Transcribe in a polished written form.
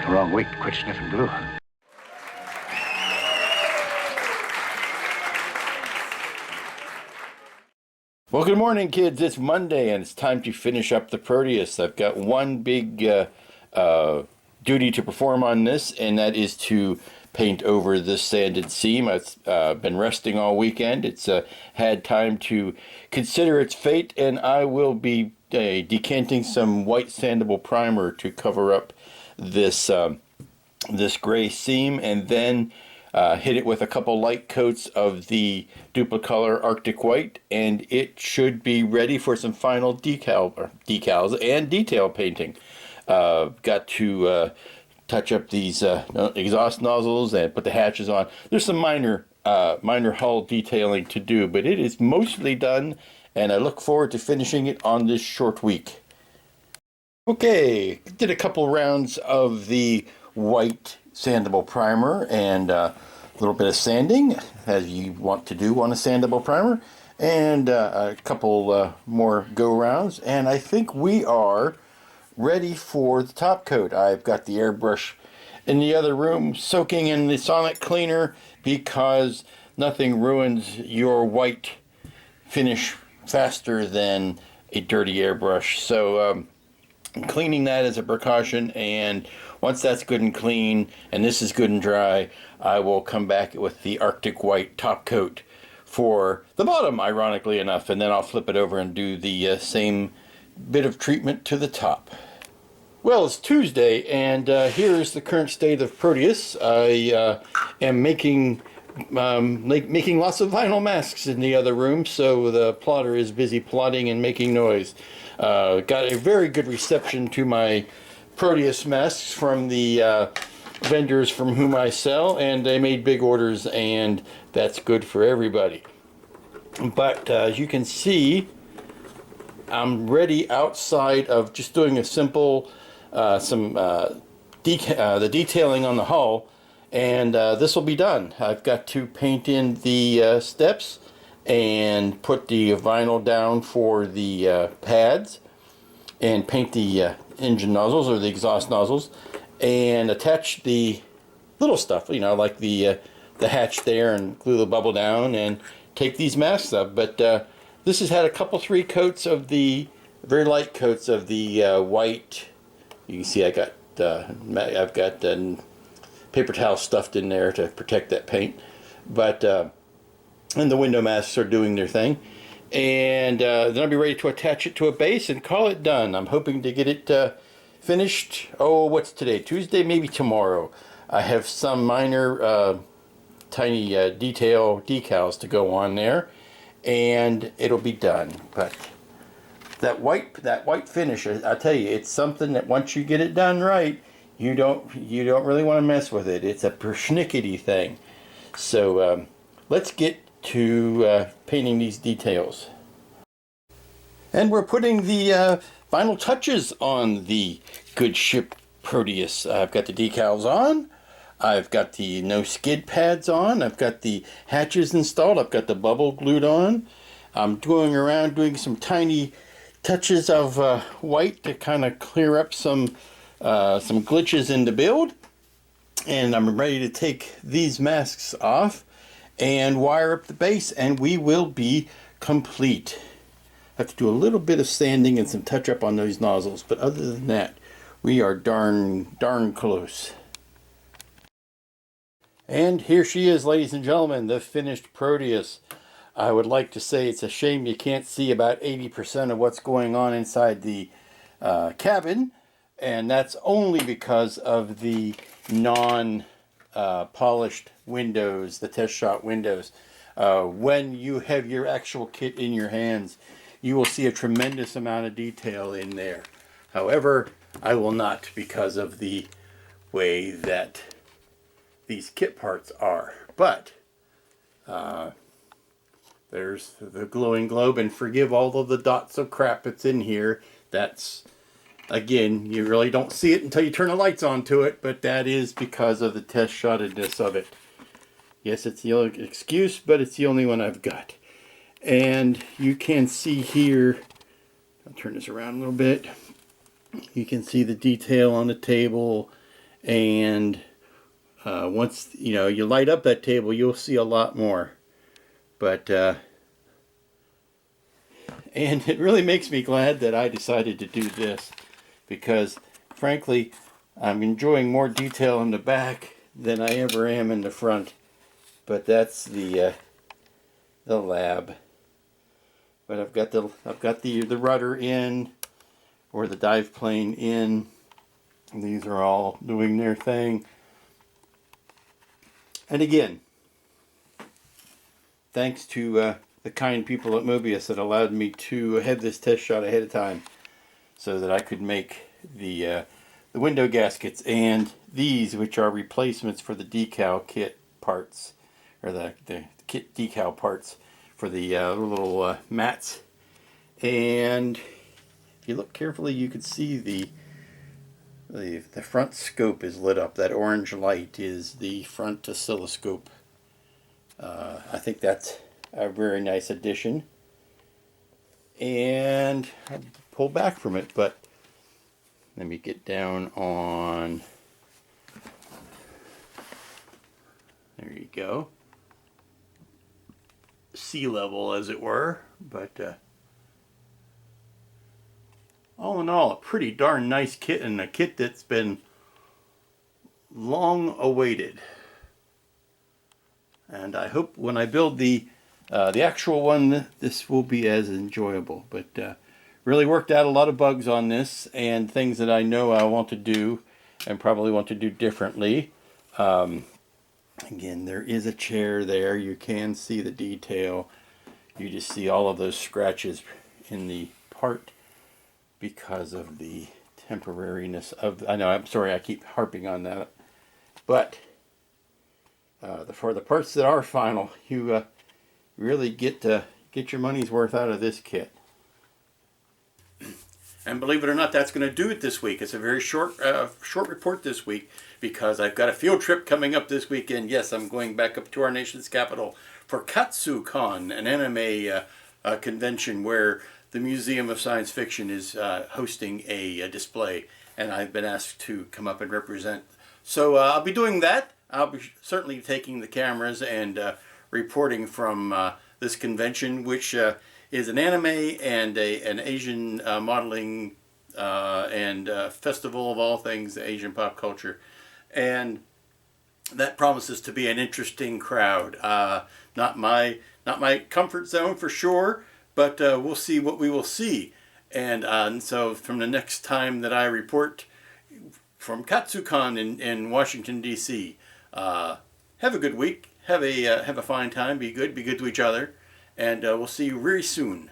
Wrong week to quit sniffing glue. Well, good morning, kids. It's Monday, and it's time to finish up the Proteus. I've got one big duty to perform on this, and that is to paint over this sanded seam. I've been resting all weekend. It's had time to consider its fate, and I will be decanting some white sandable primer to cover up this this gray seam, and then hit it with a couple light coats of the Duplicolor Arctic White, and it should be ready for some final decals and detail painting. Got to touch up these exhaust nozzles and put the hatches on. There's some minor hull detailing to do, but it is mostly done, and I look forward to finishing it on this short week. Okay, did a couple rounds of the white sandable primer and a little bit of sanding, as you want to do on a sandable primer, and a couple more go rounds, and I think we are ready for the top coat. I've got the airbrush in the other room soaking in the sonic cleaner because nothing ruins your white finish faster than a dirty airbrush. So I'm cleaning that as a precaution, and once that's good and clean and this is good and dry, I will come back with the Arctic White top coat for the bottom, ironically enough, and then I'll flip it over and do the same bit of treatment to the top. Well, it's Tuesday, and here's the current state of Proteus. I am making lots of vinyl masks in the other room, so the plotter is busy plotting and making noise. Got a very good reception to my Proteus masks from the vendors from whom I sell, and they made big orders, and that's good for everybody. But as you can see, I'm ready outside of just doing a simple the detailing on the hull, and this will be done. I've got to paint in the steps and put the vinyl down for the pads, and paint the engine nozzles or the exhaust nozzles, and attach the little stuff, you know, like the hatch there, and glue the bubble down and take these masks up. But this has had a couple, 3 coats of the very light coats of the white. You can see I've got paper towel stuffed in there to protect that paint, but and the window masks are doing their thing, and then I'll be ready to attach it to a base and call it done. I'm hoping to get it finished. Oh, what's today? Tuesday, maybe tomorrow. I have some minor tiny detail decals to go on there, and it'll be done. But that white finish, I tell you, it's something that once you get it done right, you don't really want to mess with it. It's a persnickety thing. So let's get to painting these details. And we're putting the final touches on the good ship Proteus. I've got the decals on. I've got the no skid pads on. I've got the hatches installed. I've got the bubble glued on. I'm going around doing some tiny touches of white to kind of clear up some glitches in the build, and I'm ready to take these masks off and wire up the base, and we will be complete. I have to do a little bit of sanding and some touch up on those nozzles, but other than that, we are darn close. And here she is, ladies and gentlemen, the finished Proteus. I would like to say it's a shame you can't see about 80% of what's going on inside the cabin, and that's only because of the non-polished windows, the test shot windows. When you have your actual kit in your hands, you will see a tremendous amount of detail in there. However, I will not, because of the way that these kit parts are. But there's the glowing globe, and forgive all of the dots of crap that's in here. That's, again, you really don't see it until you turn the lights on to it, but that is because of the test shottedness of it. Yes, it's the only excuse, but it's the only one I've got. And you can see here, I'll turn this around a little bit. You can see the detail on the table And once you light up that table, you'll see a lot more. But and it really makes me glad that I decided to do this, because frankly, I'm enjoying more detail in the back than I ever am in the front. But that's the lab. But I've got the rudder in, or the dive plane in. These are all doing their thing. And again, thanks to the kind people at Mobius that allowed me to have this test shot ahead of time, so that I could make the window gaskets and these, which are replacements for the decal kit parts, or the kit decal parts for the little mats. And if you look carefully, you can see the front scope is lit up. That orange light is the front oscilloscope. I think that's a very nice addition. And I'll pull back from it, but let me get down on, there you go, sea level as it were. But all in all, a pretty darn nice kit, and a kit that's been long awaited. And I hope when I build the actual one, this will be as enjoyable. But really worked out a lot of bugs on this, and things that I know I want to do and probably want to do differently. Again, there is a chair there. You can see the detail. You just see all of those scratches in the part because of the temporariness of, I know, I'm sorry I keep harping on that. But for the parts that are final, you really get your money's worth out of this kit. And believe it or not, that's going to do it this week. It's a very short report this week, because I've got a field trip coming up this weekend. Yes, I'm going back up to our nation's capital for KatsuCon, an anime convention where the Museum of Science Fiction is hosting a display, and I've been asked to come up and represent. So I'll be doing that. I'll be certainly taking the cameras and reporting from this convention, which is an anime and an Asian modeling and festival of all things Asian pop culture. And that promises to be an interesting crowd. Not my comfort zone for sure, but we'll see what we will see. And so from the next time that I report from KatsuCon in Washington, D.C., have a good week. Have a fine time. Be good to each other. And we'll see you very soon.